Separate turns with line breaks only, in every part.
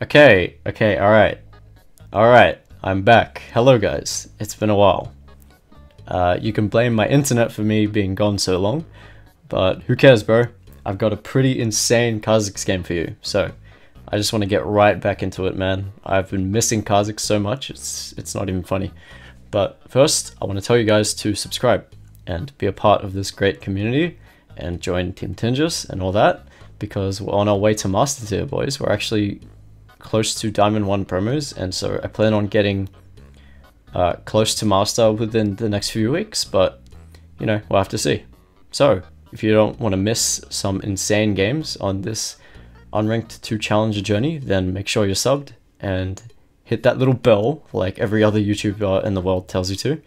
Okay, alright, I'm back. Hello guys, it's been a while. You can blame my internet for me being gone so long, but who cares, bro? I've got a pretty insane Kha'Zix game for you, so I just want to get right back into it, man. I've been missing Kha'Zix so much, it's not even funny. But first, I want to tell you guys to subscribe and be a part of this great community and join Team Tingus and all that, because we're on our way to Master Tier, boys. We're actually close to Diamond 1 promos, and so I plan on getting close to Master within the next few weeks, but you know, we'll have to see. So, if you don't want to miss some insane games on this Unranked 2 Challenger journey, then make sure you're subbed and hit that little bell like every other YouTuber in the world tells you to.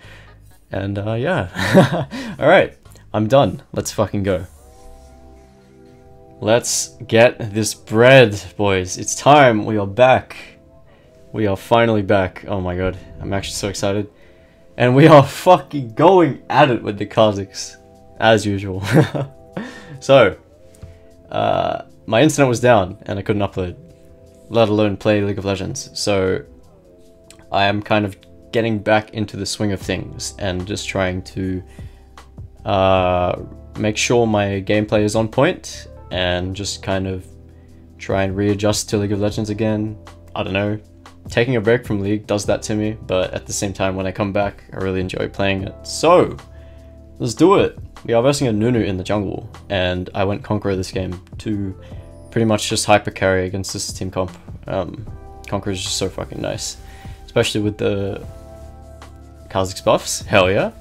And yeah. Alright, I'm done. Let's fucking go. Let's get this bread, boys. It's time. We are back. We are finally back. Oh my god. I'm actually so excited. And we are fucking going at it with the Kha'Zix, as usual. So, my internet was down and I couldn't upload, let alone play League of Legends. So, I am kind of getting back into the swing of things and just trying to make sure my gameplay is on point and just kind of try and readjust to League of Legends again. I don't know, taking a break from League does that to me, but at the same time when I come back I really enjoy playing it. So let's do it. We are versing a Nunu in the jungle and I went Conqueror this game to pretty much just hyper carry against this team comp. Conqueror is just so fucking nice, especially with the Kha'Zix buffs. Hell yeah.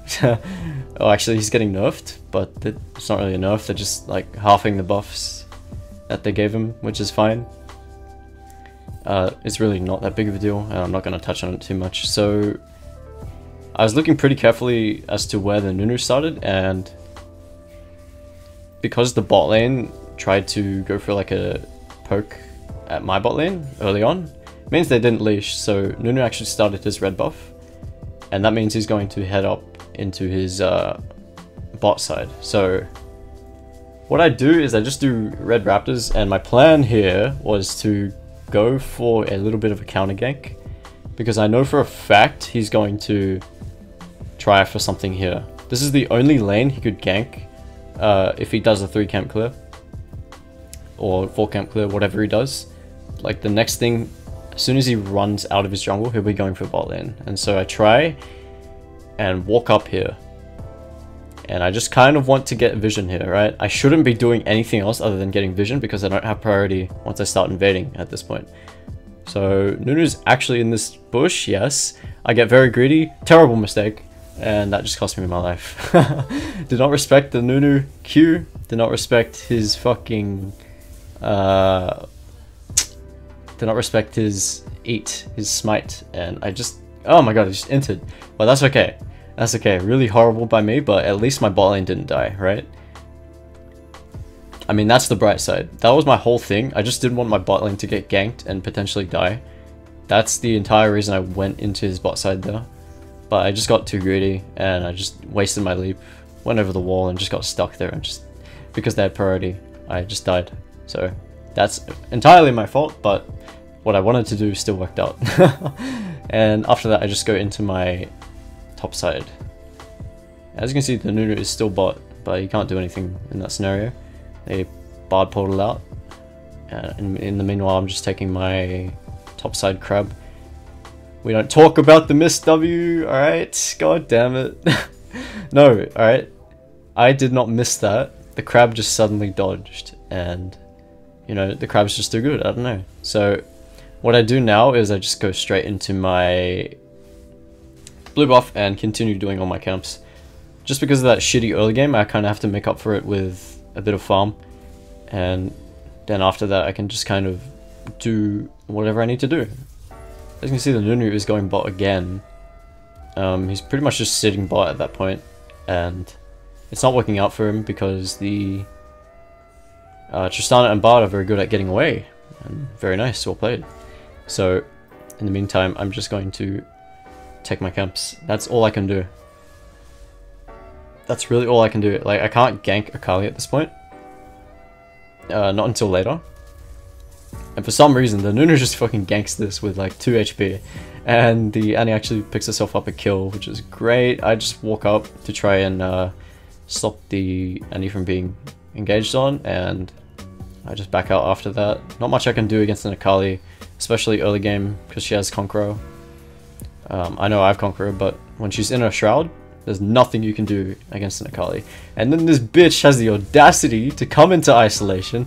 Oh, actually he's getting nerfed, but it's not really a nerf, they're just like halving the buffs that they gave him, which is fine. It's really not that big of a deal and I'm not going to touch on it too much. So I was looking pretty carefully as to where the Nunu started, and because the bot lane tried to go for like a poke at my bot lane early on, it means they didn't leash, so Nunu actually started his red buff, and that means he's going to head up into his bot side. So what I do is I just do red raptors, and my plan here was to go for a little bit of a counter gank, because I know for a fact he's going to try for something here. This is the only lane he could gank if he does a 3 camp clear or 4 camp clear, whatever he does. Like the next thing, as soon as he runs out of his jungle, he'll be going for bot lane. And so I try and walk up here, and I just kind of want to get vision here, right? I shouldn't be doing anything else other than getting vision because I don't have priority once I start invading at this point. So Nunu's actually in this bush, yes. I get very greedy, terrible mistake, and that just cost me my life. Did not respect the Nunu Q, did not respect his fucking did not respect his eat, his smite, and I just, oh my god, I just entered. But that's okay. That's okay. Really horrible by me, but at least my bot lane didn't die, right? I mean, that's the bright side. That was my whole thing. I just didn't want my bot lane to get ganked and potentially die. That's the entire reason I went into his bot side there. But I just got too greedy and I just wasted my leap, went over the wall and just got stuck there, and just because they had priority, I just died. So that's entirely my fault, but what I wanted to do still worked out. And after that I just go into my top side. As you can see, the Nunu is still bot, but you can't do anything in that scenario. They bard portal out, and in the meanwhile I'm just taking my top side crab. We don't talk about the missed W, alright? God damn it. No, alright? I did not miss that. The crab just suddenly dodged, and you know, the crab's just too good, I don't know. So what I do now is I just go straight into my blue buff and continue doing all my camps. Just because of that shitty early game, I kind of have to make up for it with a bit of farm, and then after that I can just kind of do whatever I need to do. As you can see, the Nunu is going bot again. He's pretty much just sitting bot at that point, and it's not working out for him because the Tristana and Bard are very good at getting away, and very nice, well played. So in the meantime I'm just going to take my camps. That's all I can do. That's really all I can do. Like, I can't gank Akali at this point. Not until later. And for some reason, the Nunu just fucking ganks this with like 2 HP. And the Annie actually picks herself up a kill, which is great. I just walk up to try and stop the Annie from being engaged on, and I just back out after that. Not much I can do against an Akali, especially early game, because she has Conqueror. I know I have Conqueror, but when she's in her Shroud, there's nothing you can do against an Akali. And then this bitch has the audacity to come into isolation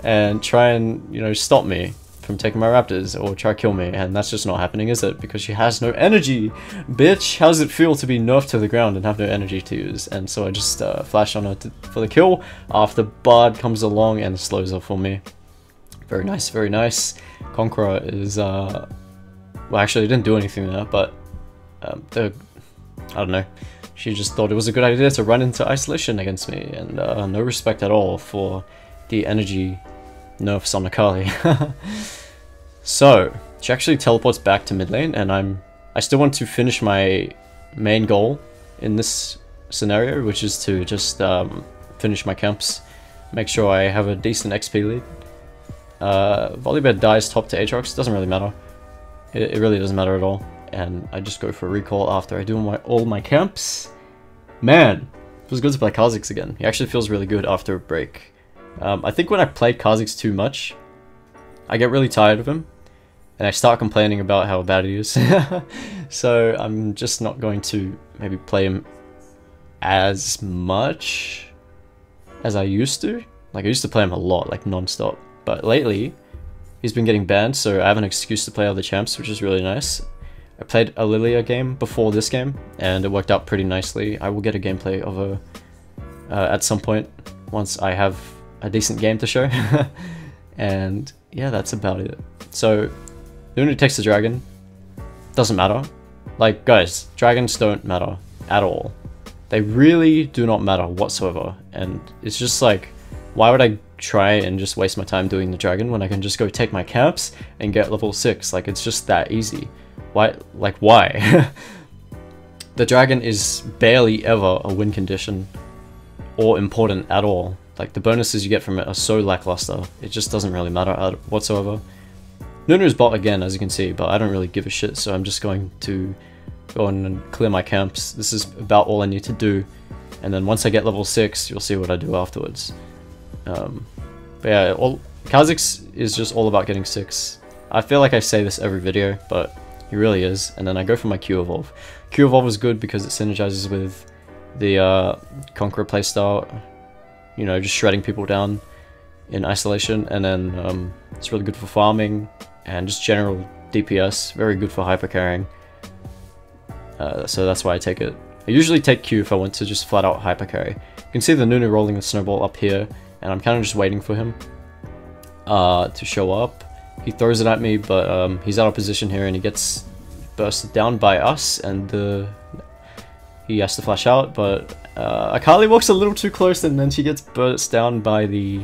and try and, you know, stop me from taking my Raptors or try to kill me, and that's just not happening, is it? Because she has no energy. Bitch, how does it feel to be nerfed to the ground and have no energy to use? And so I just flash on her for the kill after Bard comes along and slows her for me. Very nice, very nice. Conqueror is, well, actually, it didn't do anything there, but I don't know. She just thought it was a good idea to run into isolation against me, and no respect at all for the energy nerfs on Akali. So, she actually teleports back to mid lane, and I still want to finish my main goal in this scenario, which is to just finish my camps, make sure I have a decent XP lead. Volibear dies top to Aatrox, doesn't really matter. It really doesn't matter at all. And I just go for a recall after I do all my camps. Man, it feels good to play Kha'Zix again. He actually feels really good after a break. I think when I play Kha'Zix too much, I get really tired of him, and I start complaining about how bad he is. So I'm just not going to maybe play him as much as I used to. Like, I used to play him a lot, like non-stop. But lately, he's been getting banned, so I have an excuse to play other champs, which is really nice. I played a Lilia game before this game, and it worked out pretty nicely. I will get a gameplay of her at some point, once I have a decent game to show. And yeah, that's about it. So, Nunu takes the dragon. Doesn't matter. Like, guys, dragons don't matter at all. They really do not matter whatsoever. And it's just like, why would I try and just waste my time doing the dragon when I can just go take my camps and get level 6? Like, it's just that easy. Why? Like, why? The dragon is barely ever a win condition or important at all. Like, the bonuses you get from it are so lackluster. It just doesn't really matter whatsoever. Nunu's bot again, as you can see, but I don't really give a shit, so I'm just going to go on and clear my camps. This is about all I need to do. And then once I get level 6, you'll see what I do afterwards. But yeah, Kha'Zix is just all about getting 6. I feel like I say this every video, but he really is. And then I go for my Q Evolve. Q Evolve is good because it synergizes with the Conqueror playstyle. You know, just shredding people down in isolation, and then it's really good for farming and just general DPS. Very good for hyper carrying. So that's why I take it. I usually take Q if I want to just flat out hyper carry. You can see the Nunu rolling the snowball up here, and I'm kind of just waiting for him to show up. He throws it at me, but he's out of position here, and he gets bursted down by us, and he has to flash out, but Akali walks a little too close, and then she gets burst down by the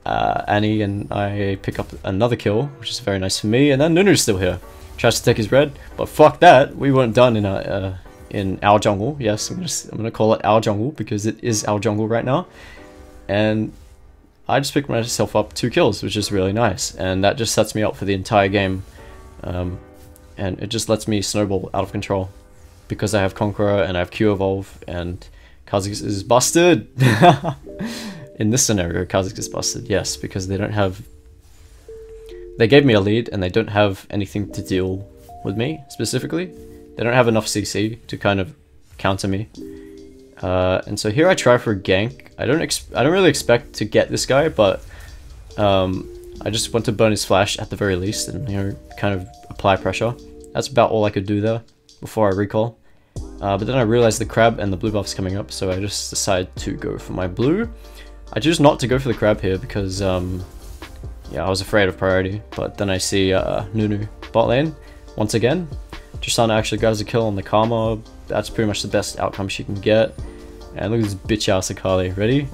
Annie, and I pick up another kill, which is very nice for me. And then Nunu's still here, tries to take his red, but fuck that, we weren't done in our jungle. Yes, I'm gonna call it our jungle because it is our jungle right now. And I just picked myself up 2 kills, which is really nice, and that just sets me up for the entire game, and it just lets me snowball out of control. Because I have Conqueror and I have Q Evolve, and Kha'Zix is busted! In this scenario, Kha'Zix is busted, yes, because they don't have... They gave me a lead, and they don't have anything to deal with me, specifically. They don't have enough CC to kind of counter me. And so here I try for a gank. I don't really expect to get this guy, but I just want to burn his flash at the very least, and, you know, kind of apply pressure. That's about all I could do there before I recall. But then I realized the crab and the blue buff's coming up, so I just decided to go for my blue. I choose not to go for the crab here because, yeah, I was afraid of priority. But then I see Nunu bot lane once again. Tristana actually grabs a kill on the Karma. That's pretty much the best outcome she can get. And look at this bitch ass Akali. Ready?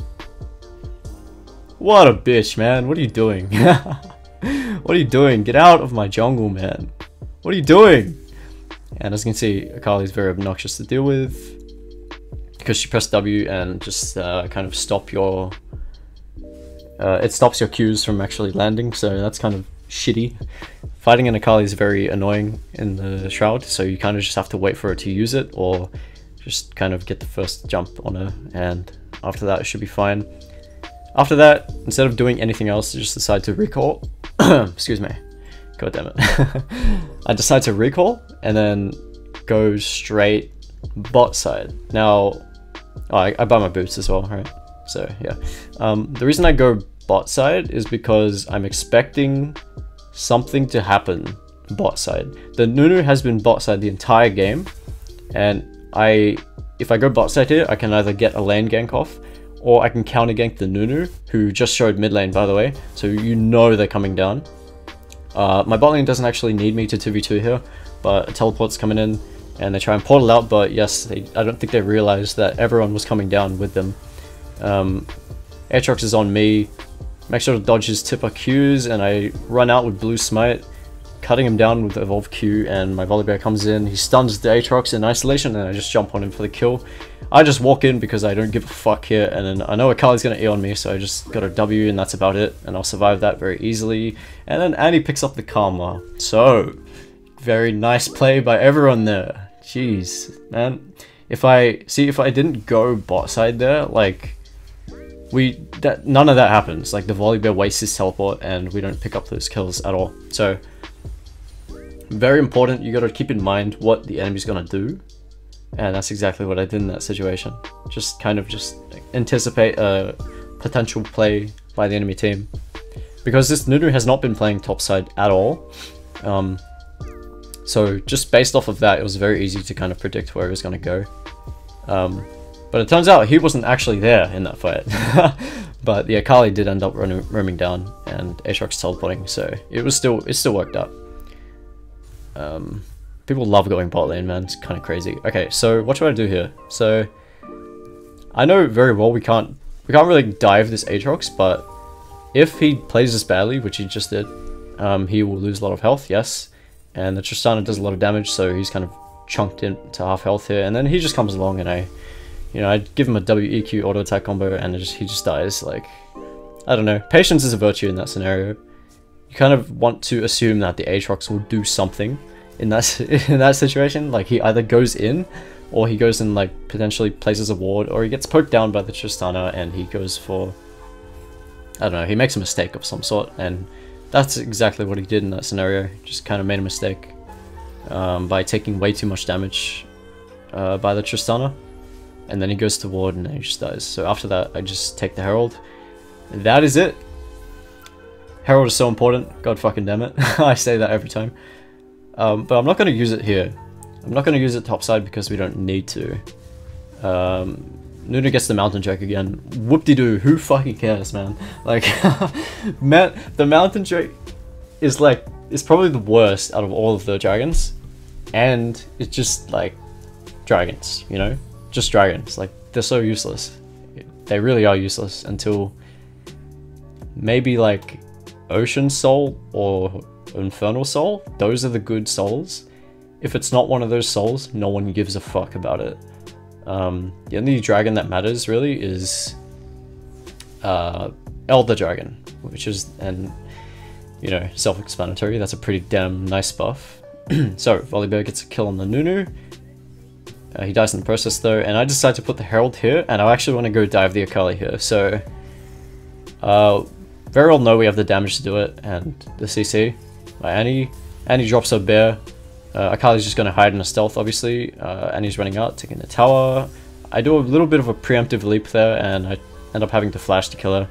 What a bitch, man. What are you doing? What are you doing? Get out of my jungle, man. What are you doing? And as you can see, Akali is very obnoxious to deal with because she pressed W and just kind of stop your... it stops your Qs from actually landing, so that's kind of shitty. Fighting an Akali is very annoying in the Shroud, so you kind of just have to wait for her to use it, or just kind of get the first jump on her, and after that it should be fine. After that, instead of doing anything else, I just decide to recall. Excuse me. God damn it. I decide to recall, and then go straight bot side. Now, I buy my boots as well, right? So yeah. The reason I go bot side is because I'm expecting something to happen bot side. The Nunu has been bot side the entire game, and if I go bot side here, I can either get a lane gank off, or I can counter gank the Nunu, who just showed mid lane, by the way, so you know they're coming down. My bot lane doesn't actually need me to 2v2 here, but a teleport's coming in, and they try and portal out, but yes, I don't think they realized that everyone was coming down with them. Aatrox is on me, make sure to dodge his tipper Qs, and I run out with blue smite, cutting him down with evolve Q, and my Volibear comes in, he stuns the Aatrox in isolation, and I just jump on him for the kill. I just walk in because I don't give a fuck here, and then I know Akali's gonna E on me, so I just got a W, and that's about it, and I'll survive that very easily. And then Annie picks up the Karma. So, very nice play by everyone there. Jeez, man. If I didn't go bot side there, like, none of that happens. Like, the Volibear wastes his teleport, and we don't pick up those kills at all. So, very important, you gotta keep in mind what the enemy's gonna do. And that's exactly what I did in that situation. Just kind of just anticipate a potential play by the enemy team. Because this Nunu has not been playing topside at all. So just based off of that, it was very easy to kind of predict where he was going to go. But it turns out he wasn't actually there in that fight. But the Akali did end up roaming down, and Aatrox teleporting, so it still worked out. People love going bot lane, man. It's kind of crazy. Okay, so what should I do here? So I know very well we can't really dive this Aatrox, but if he plays this badly, which he just did, he will lose a lot of health, yes. And the Tristana does a lot of damage, so he's kind of chunked into half health here, and then he just comes along, and I give him a WEQ auto attack combo, and he just dies. Like, I don't know. Patience is a virtue in that scenario. You kind of want to assume that the Aatrox will do something in that situation. Like, he either goes in, or he goes and like potentially places a ward, or he gets poked down by the Tristana and he goes for, I don't know, he makes a mistake of some sort, and that's exactly what he did in that scenario. Just kind of made a mistake by taking way too much damage by the Tristana, and then he goes to ward and then he just dies. So after that, I just take the Herald. That is it. Herald is so important, god fucking damn it. I say that every time. But I'm not going to use it here. I'm not going to use it topside because we don't need to. Nunu gets the Mountain Drake again. Whoop-de-doo, who fucking cares, man? Like, man, the Mountain Drake is probably the worst out of all of the dragons. And it's just like dragons, you know? Just dragons. Like, they're so useless. They really are useless until maybe like Ocean Soul or Infernal Soul. Those are the good souls. If it's not one of those souls, no one gives a fuck about it. The only dragon that matters really is Elder Dragon, which is, and you know, self-explanatory. That's a pretty damn nice buff. So Volibear gets a kill on the Nunu. He dies in the process though, and I decide to put the Herald here, and I actually want to go dive the Akali here. So very well know we have the damage to do it, and the CC by Annie. Annie drops her bear. Akali's just going to hide in a stealth, obviously. Annie's running out, taking the tower. I do a little bit of a preemptive leap there, and I end up having to flash to kill her.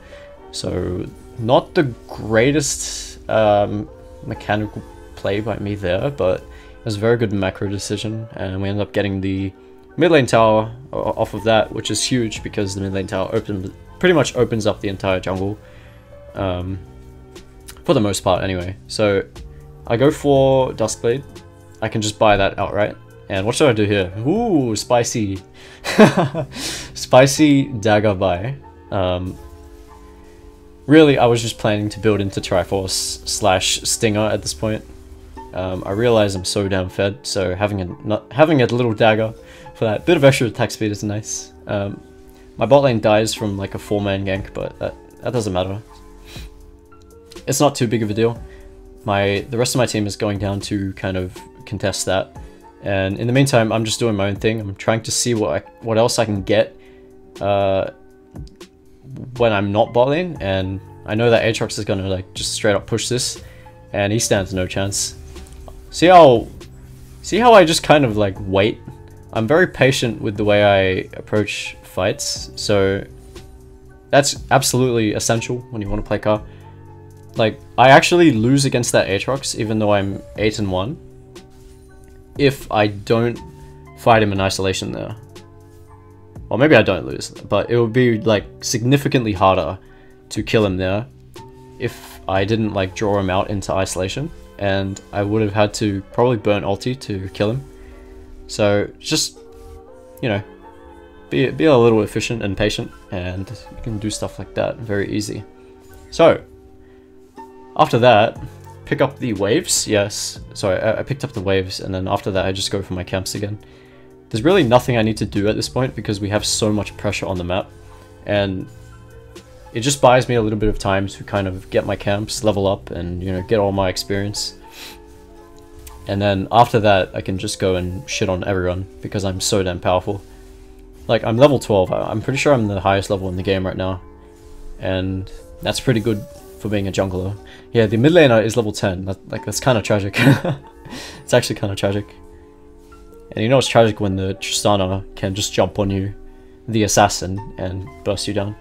So, not the greatest mechanical play by me there, but it was a very good macro decision, and we end up getting the mid lane tower off of that, which is huge because the mid lane tower pretty much opens up the entire jungle. For the most part, anyway. So, I go for Duskblade. I can just buy that outright. And what should I do here? Ooh, spicy. Spicy dagger buy. Really, I was just planning to build into Triforce / Stinger at this point. I realize I'm so damn fed, so having a little dagger for that bit of extra attack speed is nice. My bot lane dies from like a 4-man gank, but that doesn't matter. It's not too big of a deal. the rest of my team is going down to kind of contest that. And in the meantime, I'm just doing my own thing. I'm trying to see what else I can get when I'm not bot lane, and I know that Aatrox is gonna like just straight up push this, and he stands no chance. See how I just kind of like wait? I'm very patient with the way I approach fights, so that's absolutely essential when you want to play Car. Like, I actually lose against that Aatrox even though I'm 8-1 if I don't fight him in isolation there. Or maybe I don't lose, but it would be like significantly harder to kill him there if I didn't like draw him out into isolation, and I would have had to probably burn ulti to kill him. So just, you know, be a little efficient and patient, and you can do stuff like that very easy. So after that, pick up the waves. Yes, sorry, I picked up the waves, and then after that I just go for my camps again. There's really nothing I need to do at this point because we have so much pressure on the map, and it just buys me a little bit of time to kind of get my camps, level up, and, you know, get all my experience. And then after that I can just go and shit on everyone because I'm so damn powerful. Like, I'm level 12, I'm pretty sure I'm the highest level in the game right now, and that's pretty good for being a jungler. Yeah, the mid laner is level 10, that's kind of tragic. It's actually kind of tragic. And you know it's tragic when the Tristana can just jump on you, the assassin, and burst you down.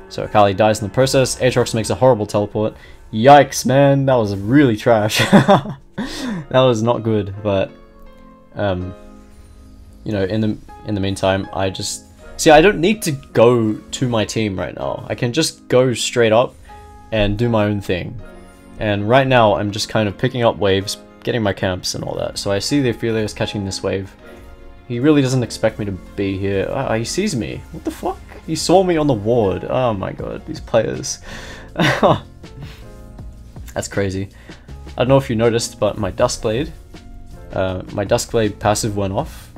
So Akali dies in the process. Aatrox makes a horrible teleport. Yikes, man, that was really trash. That was not good, but you know, in the meantime, I just see I don't need to go to my team right now. I can just go straight up and do my own thing. And right now I'm just kind of picking up waves, getting my camps and all that. So I see the Aphelios catching this wave. He really doesn't expect me to be here. He sees me. What the fuck? He saw me on the ward. Oh my god, these players. That's crazy. I don't know if you noticed, but my Duskblade passive went off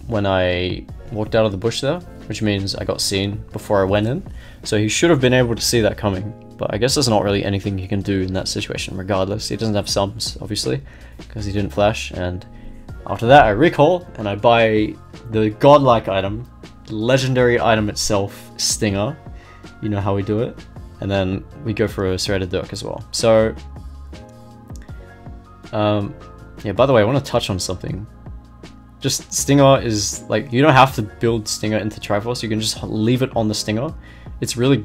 when I walked out of the bush there, which means I got seen before I went in. So he should have been able to see that coming, but I guess there's not really anything he can do in that situation regardless. He doesn't have sums, obviously, because he didn't flash, and after that I recall and I buy the godlike item, the legendary item itself, Stinger. You know how we do it. And then we go for a Serrated Dirk as well. So, yeah, by the way, I want to touch on something. Just Stinger is, like, you don't have to build Stinger into Triforce, you can just leave it on the Stinger. It's really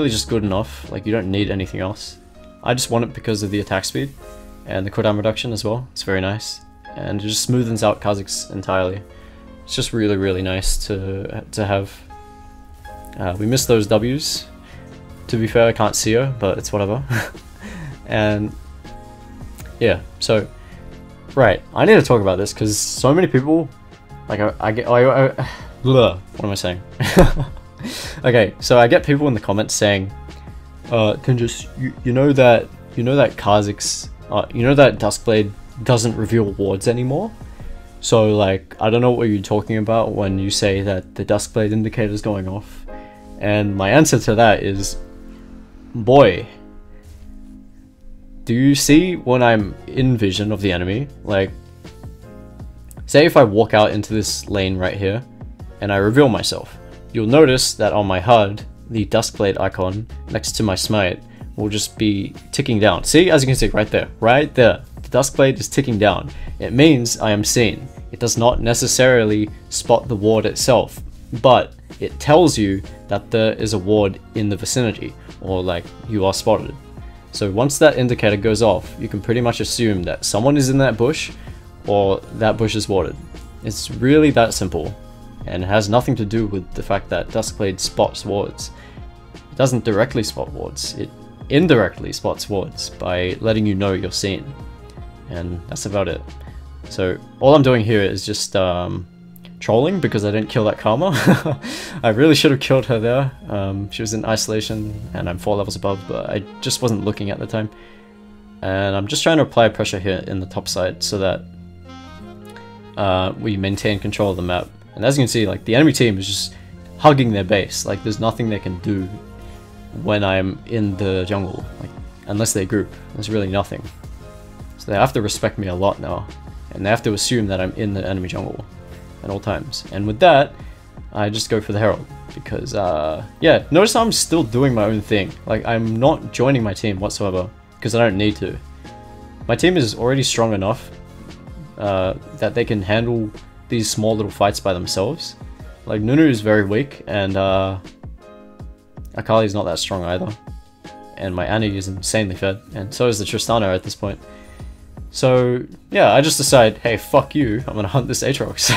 just good enough, like, you don't need anything else. I just want it because of the attack speed, and the cooldown reduction as well, it's very nice. And it just smoothens out Kha'Zix entirely. It's just really, really nice to have. We missed those W's. To be fair, I can't see her, but it's whatever. And yeah, so right, I need to talk about this because so many people, like, what am I saying? Okay, so I get people in the comments saying, Tinjus, you know that Kha'Zix, you know that Duskblade doesn't reveal wards anymore? So, like, I don't know what you're talking about when you say that the Duskblade indicator is going off. And my answer to that is, boy, do you see when I'm in vision of the enemy? Like, say if I walk out into this lane right here and I reveal myself, you'll notice that on my HUD, the Duskblade icon next to my smite will just be ticking down. See, as you can see right there, the Duskblade is ticking down. It means I am seen. It does not necessarily spot the ward itself, but it tells you that there is a ward in the vicinity, or like you are spotted. So once that indicator goes off, you can pretty much assume that someone is in that bush, or that bush is warded. It's really that simple, and it has nothing to do with the fact that Duskblade spots wards. It doesn't directly spot wards, it indirectly spots wards by letting you know you're seen. And that's about it. So all I'm doing here is just trolling because I didn't kill that Karma. I really should have killed her there. She was in isolation and I'm 4 levels above, but I just wasn't looking at the time. And I'm just trying to apply pressure here in the top side so that we maintain control of the map. And as you can see, like, the enemy team is just hugging their base. Like, there's nothing they can do when I'm in the jungle. Like, unless they group. There's really nothing. So they have to respect me a lot now, and they have to assume that I'm in the enemy jungle at all times. And with that, I just go for the Herald, because yeah, notice I'm still doing my own thing. Like, I'm not joining my team whatsoever, because I don't need to. My team is already strong enough that they can handle these small little fights by themselves. Like, Nunu is very weak, and Akali is not that strong either. And my Annie is insanely fed, and so is the Tristana at this point. So yeah, I just decide, hey, fuck you, I'm gonna hunt this Aatrox.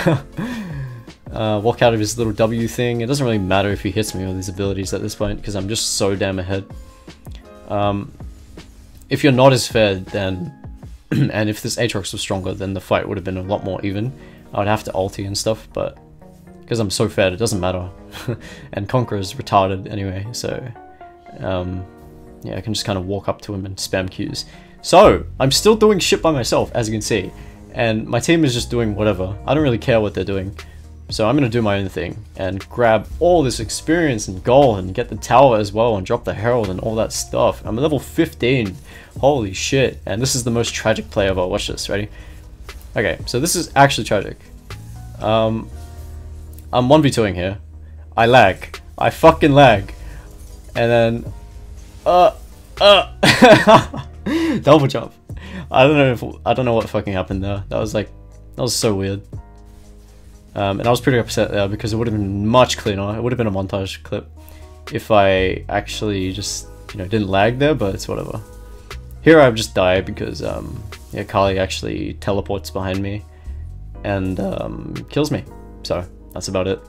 Walk out of his little W thing. It doesn't really matter if he hits me with his abilities at this point, because I'm just so damn ahead. If you're not as fed, then and if this Aatrox was stronger, then the fight would have been a lot more even. I would have to ulti and stuff, but because I'm so fed, it doesn't matter. And Conqueror is retarded anyway, so yeah, I can just kind of walk up to him and spam Qs. So, I'm still doing shit by myself, as you can see, and my team is just doing whatever. I don't really care what they're doing. So I'm gonna do my own thing, and grab all this experience and gold, and get the tower as well, and drop the Herald and all that stuff. I'm level 15, holy shit, and this is the most tragic play ever. Watch this, ready? Okay, so this is actually tragic. I'm 1v2ing here. I lag. I fucking lag. And then, double jump. I don't know what fucking happened there. That was so weird. And I was pretty upset there, because it would have been much cleaner. It would have been a montage clip if I actually just, you know, didn't lag there, but it's whatever. Here I've just died because yeah, Kali actually teleports behind me and kills me. So that's about it.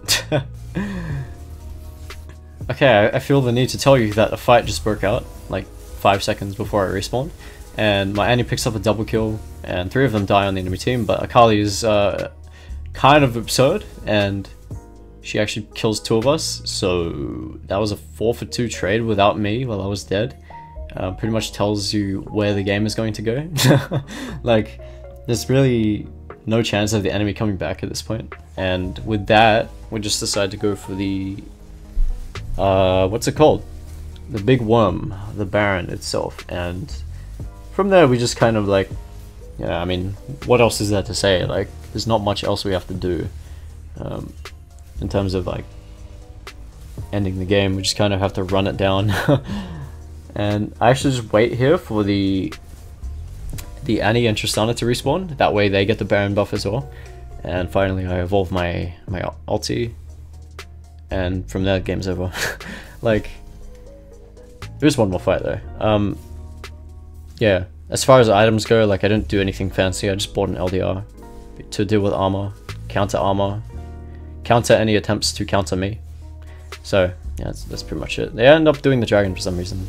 Okay, I feel the need to tell you that a fight just broke out like 5 seconds before I respawned, and my Annie picks up a double kill, and 3 of them die on the enemy team, but Akali is kind of absurd, and she actually kills 2 of us, so that was a 4-for-2 trade without me while I was dead. Pretty much tells you where the game is going to go. Like, there's really no chance of the enemy coming back at this point, and with that, we just decided to go for the what's it called? The big worm, the Baron itself, and from there we just kind of like, yeah, I mean, what else is there to say? Like, there's not much else we have to do in terms of like ending the game. We just kind of have to run it down. And I actually just wait here for the Annie and Tristana to respawn. That way they get the Baron buff as well. And finally I evolve my ulti, and from there the game's over. Like, there's one more fight though. Yeah, as far as items go, like, I didn't do anything fancy. I just bought an LDR to deal with armor, counter any attempts to counter me. So yeah, that's pretty much it. They end up doing the dragon for some reason.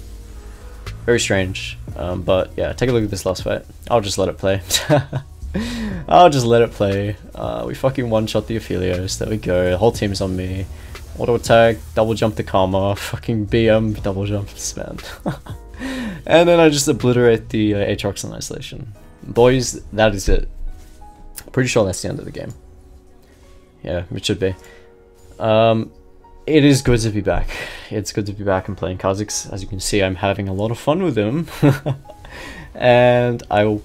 Very strange. But yeah, take a look at this last fight. I'll just let it play. I'll just let it play. We fucking one-shot the Aphelios. There we go. The whole team's on me. Auto attack, double jump the Karma, fucking BM, double jump, man. And then I just obliterate the Aatrox in isolation. Boys, that is it. Pretty sure that's the end of the game. Yeah, it should be. It is good to be back. It's good to be back and playing Kha'Zix. As you can see, I'm having a lot of fun with him. And I will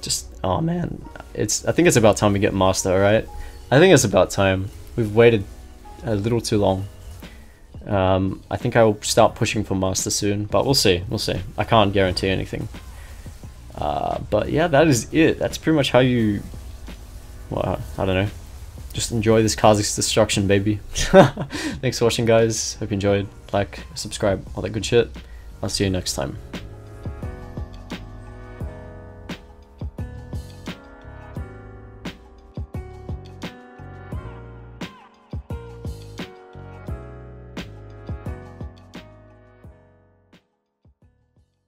just, oh man, I think it's about time we get Master, alright? I think it's about time. We've waited a little too long. I think I will start pushing for Master soon, but we'll see, I can't guarantee anything. But yeah, that is it. That's pretty much how you, well, I don't know, just enjoy this Kha'Zix destruction, baby. Thanks for watching, guys. Hope you enjoyed. Like, subscribe, all that good shit. I'll see you next time.